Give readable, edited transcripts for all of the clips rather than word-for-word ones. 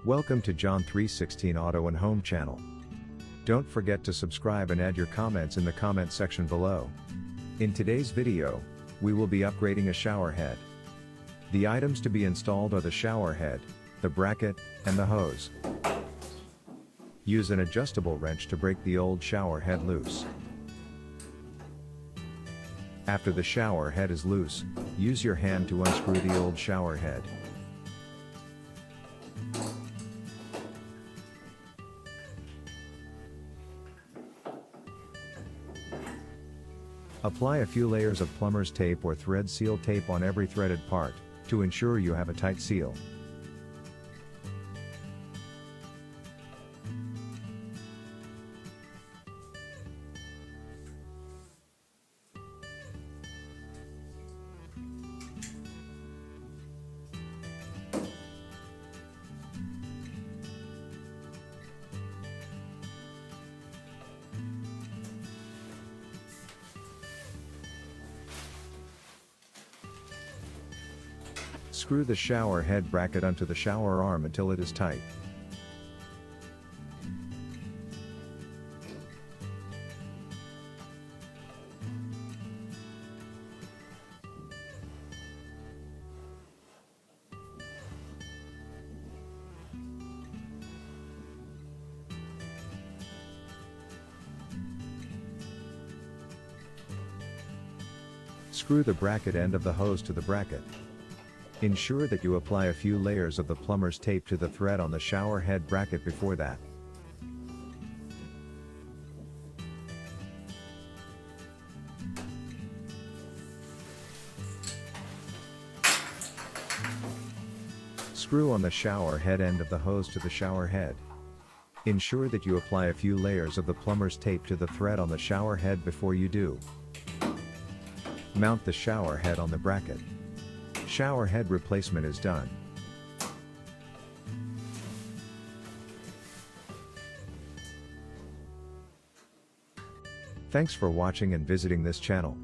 Welcome to John 316 Auto and Home channel. Don't forget to subscribe and add your comments in the comment section below. In today's video, we will be upgrading a shower head. The items to be installed are the shower head, the bracket, and the hose. Use an adjustable wrench to break the old shower head loose. After the shower head is loose, use your hand to unscrew the old shower head. Apply a few layers of plumber's tape or thread seal tape on every threaded part, to ensure you have a tight seal. Screw the shower head bracket onto the shower arm until it is tight. Screw the bracket end of the hose to the bracket. Ensure that you apply a few layers of the plumber's tape to the thread on the shower head bracket before that. Screw on the shower head end of the hose to the shower head. Ensure that you apply a few layers of the plumber's tape to the thread on the shower head before you do. Mount the shower head on the bracket. Shower head replacement is done. Thanks for watching and visiting this channel.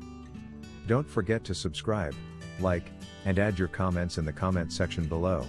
Don't forget to subscribe, like, and add your comments in the comment section below.